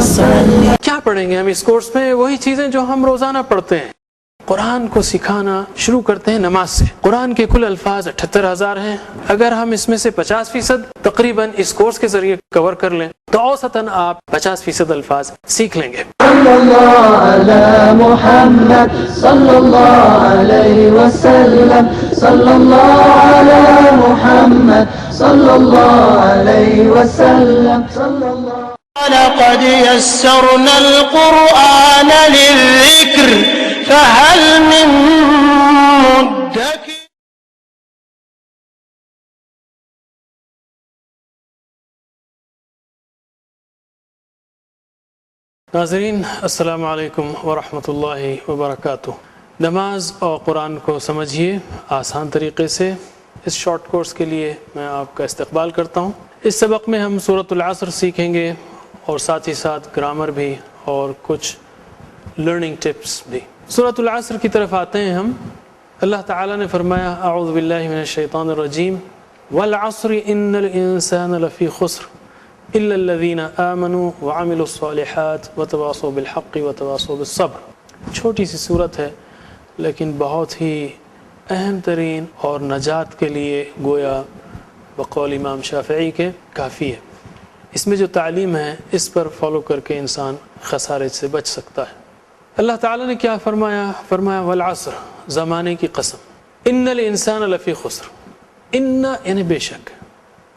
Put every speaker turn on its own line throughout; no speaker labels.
وسلم.
کیا پڑھیں گے ہم اس کورس میں؟ وہی چیزیں جو ہم روزانہ پڑھتے ہیں. قرآن کو سکھانا شروع کرتے ہیں نماز سے. قرآن کے کل الفاظ 78,000 ہیں. اگر ہم اس میں سے 50% تقریباً اس کورس کے ذریعے کور کر لیں تو اوسطاً آپ 50% الفاظ سیکھ لیں گے.
صلی اللہ علی محمد صلی اللہ علیہ وسلم. صلی اللہ علی محمد صلی اللہ علیہ وسلم. صلی اللہ. لقد يسرنا القرآن للذكر فهل من مدكر.
ناظرین السلام علیکم ورحمۃ اللہ وبرکاتہ. نماز اور قرآن کو سمجھیے آسان طریقے سے. اس شارٹ کورس کے لیے میں آپ کا استقبال کرتا ہوں. اس سبق میں ہم سورۃ العصر سیکھیں گے اور ساتھ ہی ساتھ گرامر بھی اور کچھ لرننگ ٹپس بھی. سورۃ العصر کی طرف آتے ہیں ہم. اللہ تعالیٰ نے فرمایا اعوذ باللہ من الشیطان الرجیم والعصر ان الانسان لفی خسر الا الذین آمنوا وعملوا الصالحات وتواصوا بالحق وتواصوا بالصبر. چھوٹی سی صورت ہے لیکن بہت ہی اہم ترین اور نجات کے لیے گویا بقول امام شافعی کے کافی ہے. اس میں جو تعلیم ہے اس پر فالو کر کے انسان خسارے سے بچ سکتا ہے. اللہ تعالیٰ نے کیا فرمایا؟ فرمایا والعصر، زمانے کی قسم. ان الانسان لفی خسر. ان یعنی بے شک،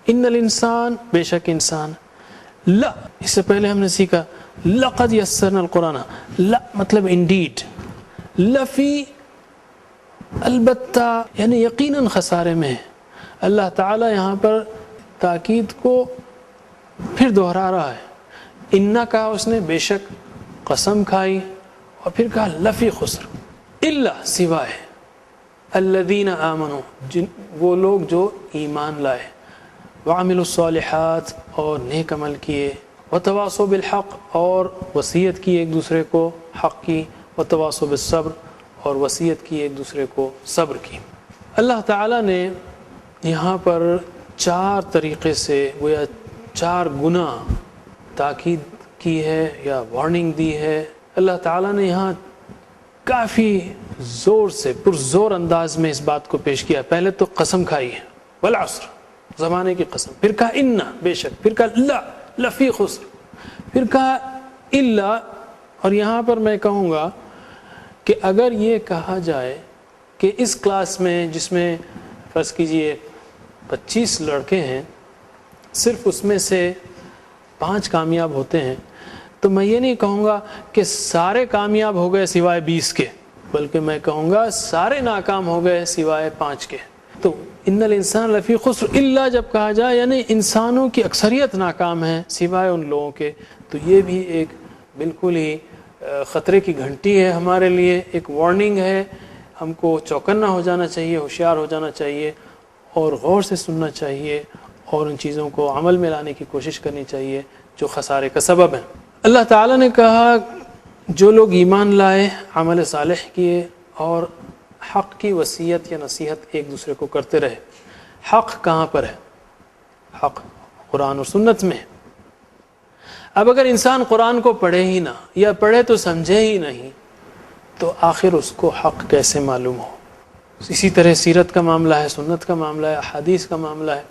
ان الانسان بے شک انسان. لا اس سے پہلے ہم نے سیکھا لقد یسرنا القرآن. لا مطلب انڈیڈ. لفی البتہ یعنی یقیناً خسارے میں ہے. اللہ تعالیٰ یہاں پر تاکید کو پھر دہرا رہا ہے. انا کہا اس نے، بے شک، قسم کھائی اور پھر کہا لفی خسر. الا سوائے الذین آمنوا وہ لوگ جو ایمان لائے، وعملوا الصالحات اور نیک عمل کیے، وتواصوا بالحق اور وصیت کی ایک دوسرے کو حق کی، وتواصوا بالصبر اور وصیت کی ایک دوسرے کو صبر کی. اللہ تعالیٰ نے یہاں پر 4 طریقے سے گویا 4 گنا تاکید کی ہے یا وارننگ دی ہے. اللہ تعالیٰ نے یہاں کافی زور سے پرزور انداز میں اس بات کو پیش کیا. پہلے تو قسم کھائی ہے والعصر، زمانے کی قسم. پھر کہا ان بے شک. پھر کہا لا لفی خسر. پھر کہا الا. اور یہاں پر میں کہوں گا کہ اگر یہ کہا جائے کہ اس کلاس میں جس میں فرض کیجئے 25 لڑکے ہیں، صرف اس میں سے 5 کامیاب ہوتے ہیں، تو میں یہ نہیں کہوں گا کہ سارے کامیاب ہو گئے سوائے 20 کے، بلکہ میں کہوں گا سارے ناکام ہو گئے سوائے 5 کے. تو ان الانسان لفی خسر الا جب کہا جائے یعنی انسانوں کی اکثریت ناکام ہے سوائے ان لوگوں کے، تو یہ بھی ایک بالکل ہی خطرے کی گھنٹی ہے ہمارے لیے، ایک وارننگ ہے. ہم کو چوکنا ہو جانا چاہیے، ہوشیار ہو جانا چاہیے اور غور سے سننا چاہیے اور ان چیزوں کو عمل میں لانے کی کوشش کرنی چاہیے جو خسارے کا سبب ہیں. اللہ تعالیٰ نے کہا جو لوگ ایمان لائے، عمل صالح کیے اور حق کی وصیت یا نصیحت ایک دوسرے کو کرتے رہے. حق کہاں پر ہے؟ حق قرآن اور سنت میں ہے. اب اگر انسان قرآن کو پڑھے ہی نہ یا پڑھے تو سمجھے ہی نہیں تو آخر اس کو حق کیسے معلوم ہو؟ اسی طرح سیرت کا معاملہ ہے، سنت کا معاملہ ہے، حدیث کا معاملہ ہے.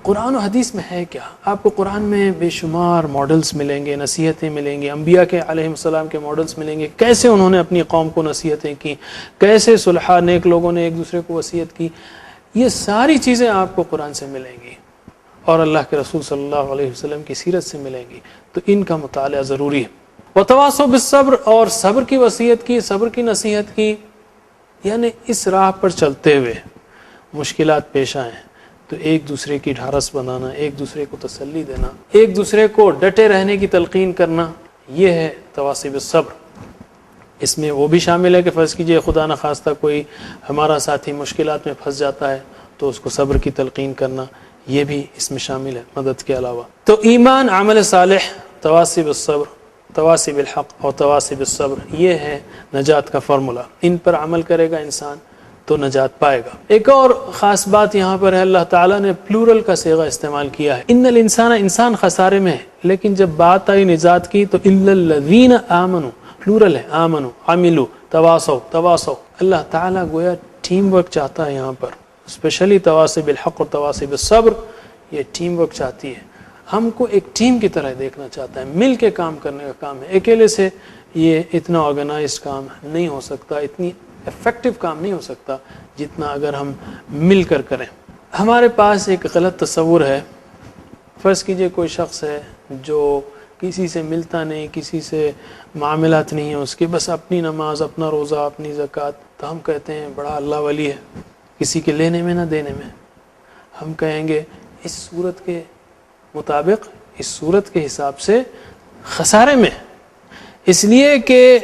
قرآن و حدیث میں ہے کیا؟ آپ کو قرآن میں بے شمار ماڈلز ملیں گے، نصیحتیں ملیں گی، انبیاء کے علیہم السلام کے ماڈلز ملیں گے، کیسے انہوں نے اپنی قوم کو نصیحتیں کی، کیسے صلحاء نیک لوگوں نے ایک دوسرے کو وصیت کی. یہ ساری چیزیں آپ کو قرآن سے ملیں گی اور اللہ کے رسول صلی اللہ علیہ وسلم کی سیرت سے ملیں گی. تو ان کا مطالعہ ضروری ہے. وتواصوا بالصبر اور صبر کی وصیت کی، صبر کی نصیحت کی. یعنی اس راہ پر چلتے ہوئے مشکلات پیش آئیں تو ایک دوسرے کی ڈھارس بنانا، ایک دوسرے کو تسلی دینا، ایک دوسرے کو ڈٹے رہنے کی تلقین کرنا، یہ ہے تواصی بالصبر. اس میں وہ بھی شامل ہے کہ فرض کیجئے خدا نخواستہ کوئی ہمارا ساتھی مشکلات میں پھنس جاتا ہے تو اس کو صبر کی تلقین کرنا، یہ بھی اس میں شامل ہے مدد کے علاوہ. تو ایمان، عمل صالح، تواصی بالصبر، تواصی بالحق اور تواصی بالصبر، یہ ہے نجات کا فارمولا. ان پر عمل کرے گا انسان تو نجات پائے گا۔ ایک اور خاص بات یہاں پر ہے، اللہ تعالیٰ نے پلورل کا صیغہ استعمال کیا ہے، ان الانسان، انسان خسارے میں ہے، لیکن جب بات آئی نجات کی تو الا الذین آمنوا، پلورل ہے، آمنوا، عملوا، تواصوا، تواصوا۔ اللہ تعالیٰ گویا ٹیم ورک چاہتا ہے یہاں پر، اسپیشلی تواصی بالحق اور تواصی بالصبر، یہ ٹیم ورک چاہتی ہے، ہم کو ایک ٹیم کی طرح دیکھنا چاہتا ہے، مل کے کام کرنے کا کام ہے۔ اکیلے سے یہ اتنا آرگنائزڈ کام نہیں ہو سکتا، اتنی افیکٹو کام نہیں ہو سکتا جتنا اگر ہم مل کر کریں۔ ہمارے پاس ایک غلط تصور ہے، فرض کیجئے کوئی شخص ہے جو کسی سے ملتا نہیں، کسی سے معاملات نہیں ہیں اس کے، بس اپنی نماز، اپنا روزہ، اپنی زکوٰۃ، تو ہم کہتے ہیں بڑا اللہ ولی ہے، کسی کے لینے میں نہ دینے میں۔ ہم کہیں گے اس صورت کے مطابق، اس صورت کے حساب سے خسارے میں، اس لیے کہ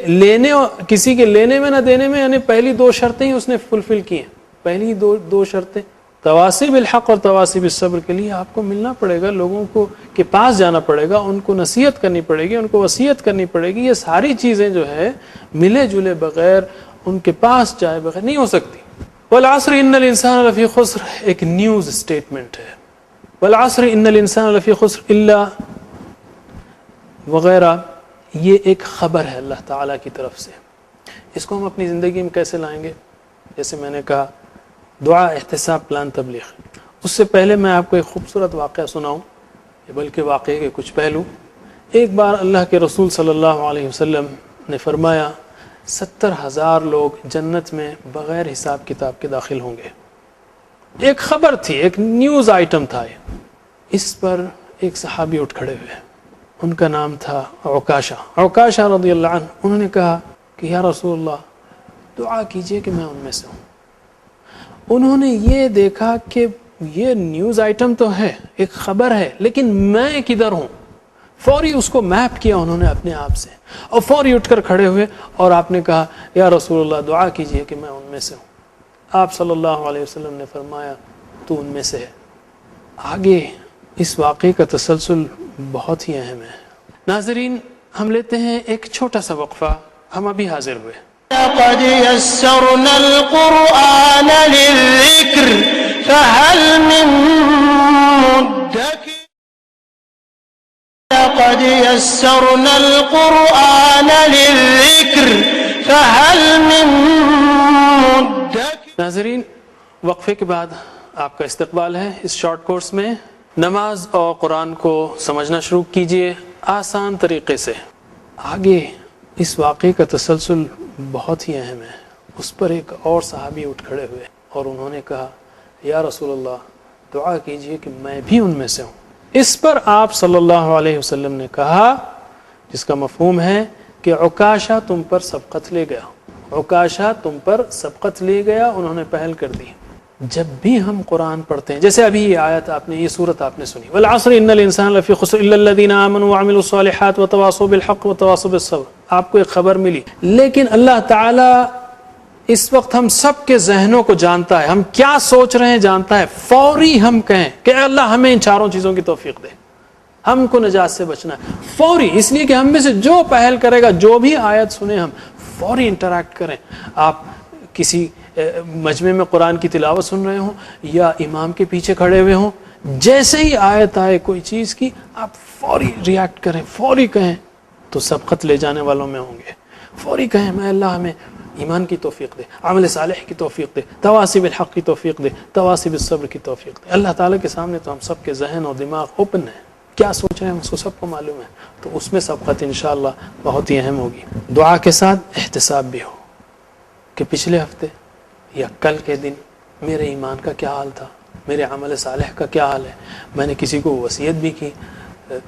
کسی کے لینے میں نہ دینے میں، یعنی پہلی دو شرطیں ہی اس نے فلفل کی ہیں، پہلی دو شرطیں تواصی بالحق اور تواصی بالصبر کے لیے آپ کو ملنا پڑے گا، لوگوں کو کے پاس جانا پڑے گا، ان کو نصیحت کرنی پڑے گی، ان کو وصیت کرنی پڑے گی، یہ ساری چیزیں جو ہے ملے جلے بغیر، ان کے پاس جائے بغیر نہیں ہو سکتی۔ والعصر ان الانسان لفی خسر ایک نیوز اسٹیٹمنٹ ہے، والعصر ان الانسان لفی خسر الا وغیرہ، یہ ایک خبر ہے اللہ تعالیٰ کی طرف سے۔ اس کو ہم اپنی زندگی میں کیسے لائیں گے؟ جیسے میں نے کہا دعا، احتساب، پلان، تبلیغ۔ اس سے پہلے میں آپ کو ایک خوبصورت واقعہ سناؤں، بلکہ واقعے کے کچھ پہلو۔ ایک بار اللہ کے رسول صلی اللہ علیہ وسلم نے فرمایا 70,000 لوگ جنت میں بغیر حساب کتاب کے داخل ہوں گے۔ ایک خبر تھی، ایک نیوز آئٹم تھا یہ۔ اس پر ایک صحابی اٹھ کھڑے ہوئے، ان کا نام تھا عکاشہ رضی اللہ عنہ۔ انہوں نے کہا کہ یا رسول اللہ دعا کیجئے کہ میں ان میں سے ہوں۔ انہوں نے یہ دیکھا کہ یہ نیوز آئٹم تو ہے، ایک خبر ہے، لیکن میں کدھر ہوں؟ فوری اس کو میپ کیا انہوں نے اپنے آپ سے، اور فوری اٹھ کر کھڑے ہوئے اور آپ نے کہا یا رسول اللہ دعا کیجئے کہ میں ان میں سے ہوں۔ آپ صلی اللہ علیہ وسلم نے فرمایا تو ان میں سے ہے۔ آگے اس واقعے کا تسلسل بہت ہی اہم ہے۔ ناظرین، ہم لیتے ہیں ایک چھوٹا سا وقفہ، ہم ابھی حاضر ہوئے۔
لقد يسرنا القرآن للذكر فهل من مدكر لقد يسرنا القرآن للذكر فهل من مدكر۔
ناظرین، وقفے کے بعد آپ کا استقبال ہے اس شارٹ کورس میں۔ نماز اور قرآن کو سمجھنا شروع کیجئے آسان طریقے سے۔ آگے اس واقعے کا تسلسل بہت ہی اہم ہے۔ اس پر ایک اور صحابی اٹھ کھڑے ہوئے اور انہوں نے کہا یا رسول اللہ دعا کیجئے کہ میں بھی ان میں سے ہوں۔ اس پر آپ صلی اللہ علیہ وسلم نے کہا، جس کا مفہوم ہے کہ عکاشہ تم پر سبقت لے گیا، عکاشہ تم پر سبقت لے گیا، انہوں نے پہل کر دی۔ جب بھی ہم قرآن پڑھتے ہیں، جیسے ابھی یہ آیت آپ نے، یہ صورت آپ نے سنی، والعصر ان الانسان لفی خسر الا الذین آمنوا وعملوا الصالحات وتواصوا بالحق وتواصوا بالصبر، آپ کو ایک خبر ملی، لیکن اللہ تعالی اس وقت ہم سب کے ذہنوں کو جانتا ہے، ہم کیا سوچ رہے ہیں جانتا ہے۔ فوری ہم کہیں کہ اے اللہ ہمیں ان چاروں چیزوں کی توفیق دے، ہم کو نجات سے بچنا ہے، فوری، اس لیے کہ ہم میں سے جو پہل کرے گا، جو بھی آیت سنیں ہم فوری انٹریکٹ کریں۔ آپ کسی مجمع میں قرآن کی تلاوت سن رہے ہوں یا امام کے پیچھے کھڑے ہوئے ہوں، جیسے ہی آیت آئے کوئی چیز کی، آپ فوری ریاکٹ کریں، فوری کہیں تو سبقت لے جانے والوں میں ہوں گے۔ فوری کہیں میں اللہ ہمیں ایمان کی توفیق دے، عمل صالح کی توفیق دے، تواصی بالحق کی توفیق دے، تواصی بالصبر کی توفیق دے۔ اللہ تعالیٰ کے سامنے تو ہم سب کے ذہن اور دماغ اوپن ہے، کیا سوچ رہے ہیں اس کو سب کو معلوم ہے، تو اس میں سبقت انشاءاللہ بہت ہی اہم ہوگی۔ دعا کے ساتھ احتساب بھی ہو کہ پچھلے ہفتے یا کل کے دن میرے ایمان کا کیا حال تھا، میرے عمل صالح کا کیا حال ہے، میں نے کسی کو وصیت بھی کی،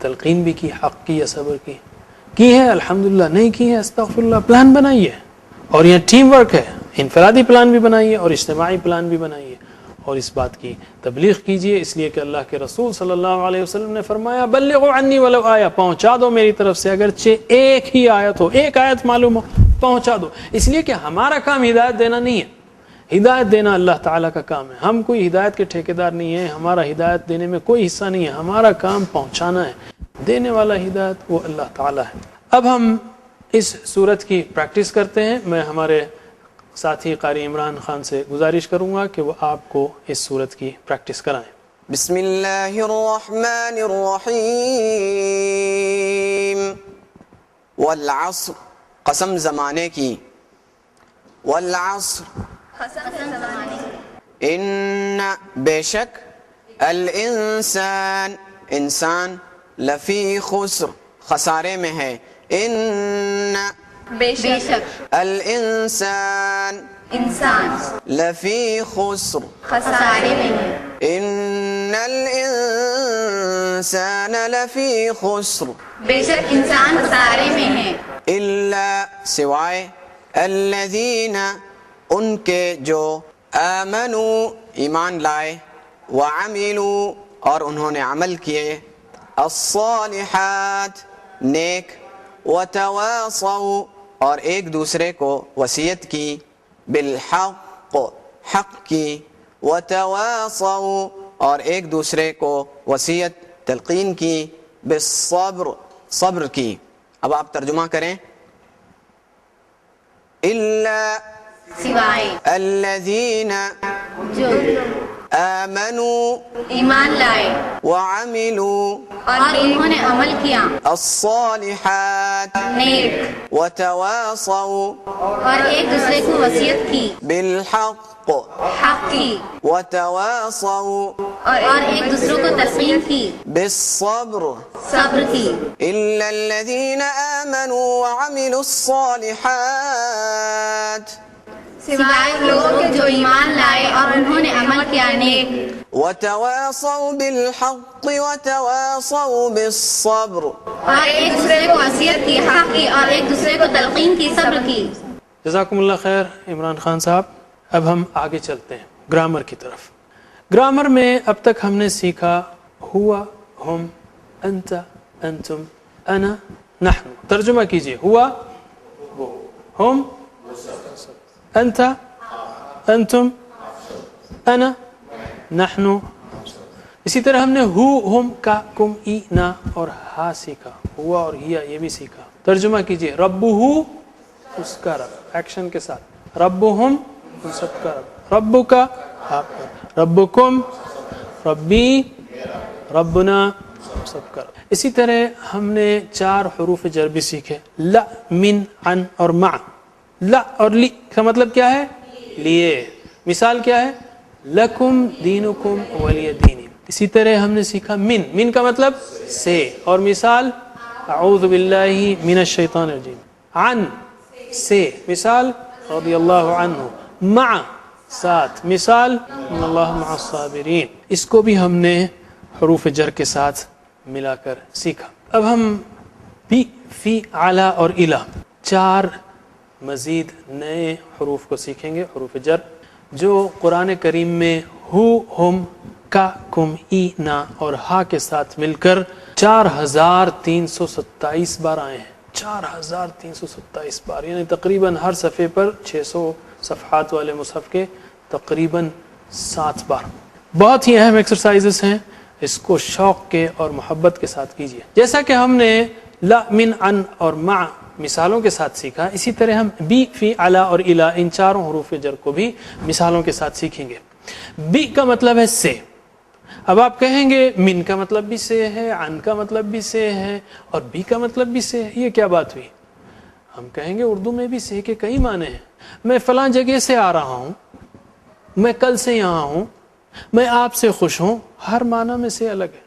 تلقین بھی کی، حق کی یا صبر کی ہے الحمدللہ، نہیں کی ہے استغفراللہ۔ پلان بنائیے، اور یہ ٹیم ورک ہے، انفرادی پلان بھی بنائیے اور اجتماعی پلان بھی بنائیے، اور اس بات کی تبلیغ کیجئے، اس لیے کہ اللہ کے رسول صلی اللہ علیہ وسلم نے فرمایا بلغوا عنی ولو آیہ، پہنچا دو میری طرف سے، اگرچہ ایک ہی آیت ہو، ایک آیت معلوم ہو، پہنچا دو۔ اس لیے کہ ہمارا کام ہدایت دینا نہیں ہے، ہدایت دینا اللہ تعالیٰ کا کام ہے، ہم کوئی ہدایت کے ٹھیکیدار نہیں ہیں، ہمارا ہدایت دینے میں کوئی حصہ نہیں ہے، ہمارا کام پہنچانا ہے، دینے والا ہدایت وہ اللہ تعالیٰ ہے۔ اب ہم اس صورت کی پریکٹس کرتے ہیں۔ میں ہمارے ساتھی قاری عمران خان سے گزارش کروں گا کہ وہ آپ کو اس صورت کی پریکٹس کرائیں۔
بسم اللہ الرحمن الرحیم۔ والعصر، قسم زمانے کی، والعصر، ان بے شک، الانسان انسان، لفی خسر خسارے میں ہے، ان
بے شک
الانسان
انسان
لفی خسر
خسارے میں ہے،
ان الانسان لفی خسر
بے شک انسان خسارے میں ہے،
الا سوائے، الذین ان کے جو آمنوا ایمان لائے، وعملوا اور انہوں نے عمل کیے، الصالحات نیک، وتواصوا اور ایک دوسرے کو وصیت کی، بالحق حق کی، وتواصوا اور ایک دوسرے کو وصیت تلقین کی، بالصبر صبر کی۔ اب آپ ترجمہ کریں۔ الا
سوائے
الذین
جو
آمنوا
ایمان لائے
وعملوا
اور انہوں نے عمل کیا،
الصالحات
نیک،
وتواصوا
اور ایک دوسرے کو وصیت کی،
بالحق
حق کی،
وتواصوا
اور ایک دوسرے کو تسلیم کی،
بالصبر
صبر کی،
إلا الذين آمنوا وعملوا الصالحات
سوائے لوگوں جو ایمان لائے اور انہوں نے عمل کیا نیک،
وتواصوا بالحق وتواصوا بالصبر۔
اور ایک دوسرے کو وصیت کی، حق کی، اور ایک دوسرے کو تلقین کی، صبر کی۔
جزاکم اللہ خیر عمران خان صاحب۔ اب ہم آگے چلتے ہیں گرامر کی طرف۔ گرامر میں اب تک ہم نے سیکھا ہوا، ہم، انت، انتم، انا، نحن۔ ترجمہ کیجئے۔ ہوا وہ، ہم انت، انتم، انا، نحن۔ اسی طرح ہم نے ہو، ہم، کا، کم، ای، نا اور ہا سیکھا، ہوا اور ہیا یہ بھی سیکھا۔ ترجمہ کیجئے۔ ربہ اس کا رب، ایکشن کے ساتھ۔ ربہم ان سب کا رب، ربو کا آپ کا، ربکم، ربی، ربنا سب کا رب۔ اسی طرح ہم نے 4 حروف جر بھی سیکھے، لا، من، عن اور مع۔ لا اور لی کا مطلب کیا ہے؟ لیے۔ مثال کیا ہے؟ لکم دینکم ولی دینی۔ اسی طرح ہم نے سیکھا من، من کا مطلب سے، اور مثال اعوذ باللہ من الشیطان الرجیم۔ عن سے، مثال رضی اللہ عنہ۔ مع ساتھ، مثال ان اللہ مع الصابرین۔ اس کو بھی ہم نے حروف جر کے ساتھ ملا کر سیکھا۔ اب ہم بی، فی، علی اور الی 4 مزید نئے حروف کو سیکھیں گے، حروف جر جو قرآن کریم میں ہو، ہم، کا، کم، ای، نا اور ہا کے ساتھ مل کر 4327 بار آئے ہیں۔ 4327 بار، یعنی تقریباً ہر صفحے پر 600 صفحات والے مصحف کے تقریباً 7 بار۔ بہت ہی اہم ایکسرسائزز ہیں، اس کو شوق کے اور محبت کے ساتھ کیجیے۔ جیسا کہ ہم نے لا، من، عن اور مع مثالوں کے ساتھ سیکھا، اسی طرح ہم بی، فی، علی اور الی ان 4 حروف جر کو بھی مثالوں کے ساتھ سیکھیں گے۔ بی کا مطلب ہے سے۔ اب آپ کہیں گے من کا مطلب بھی سے ہے، عن کا مطلب بھی سے ہے اور بی کا مطلب بھی سے ہے، یہ کیا بات ہوئی؟ ہم کہیں گے اردو میں بھی سے کے کئی معنی ہیں۔ میں فلاں جگہ سے آ رہا ہوں، میں کل سے یہاں ہوں، میں آپ سے خوش ہوں، ہر معنی میں سے الگ ہے،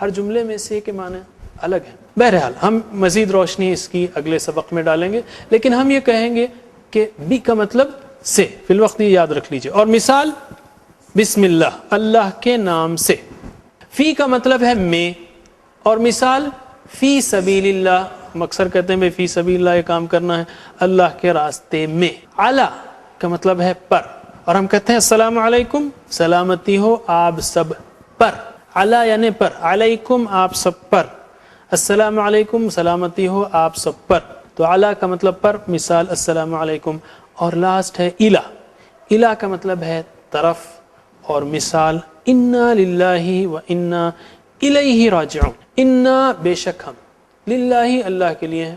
ہر جملے میں سے کے معنی الگ ہیں۔ بہرحال ہم مزید روشنی اس کی اگلے سبق میں ڈالیں گے، لیکن ہم یہ کہیں گے کہ بی کا مطلب سے، فی الوقت یہ یاد رکھ لیجئے۔ اور مثال بسم اللہ، اللہ کے نام سے۔ فی کا مطلب ہے میں، اور مثال فی سبیل اللہ، ہم اکثر کہتے ہیں بھئی فی سبیل اللہ یہ کام کرنا ہے، اللہ کے راستے میں۔ علی کا مطلب ہے پر، اور ہم کہتے ہیں السلام علیکم، سلامتی ہو آپ سب پر۔ علی یعنی پر، علیکم آپ سب پر، السلام علیکم سلامتی ہو آپ سب پر۔ تو علی کا مطلب پر، مثال السلام علیکم۔ اور لاسٹ ہے الی، الی کا مطلب ہے طرف، اور مثال انا للہ و انا الیہ راجعون۔ انا بے شک ہم، للہ اللہ کے لیے ہیں،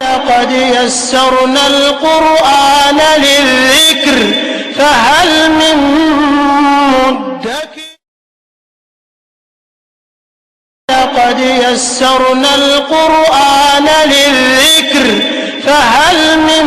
لقد يسرنا القرآن للذكر فهل من مدكر لقد يسرنا القرآن للذكر فهل من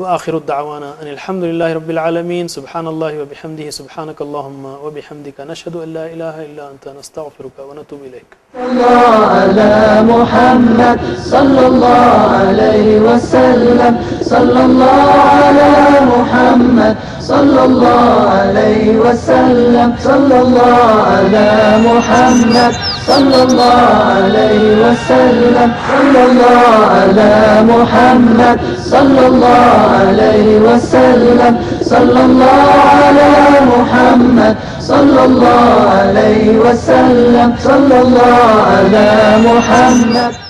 وآخر الدعوانا أن الحمد لله رب العالمين سبحان الله وبحمده سبحانك اللهم وبحمدك نشهد أن لا إله إلا أنت نستغفرك ونتوب إليك.
الله على محمد صلى الله عليه وسلم صلى الله على محمد صلى الله عليه وسلم صلى الله على محمد صلى الله عليه وسلم صلى الله على محمد صلى الله عليه وسلم صلى الله على محمد صلى الله عليه وسلم صلى الله على محمد.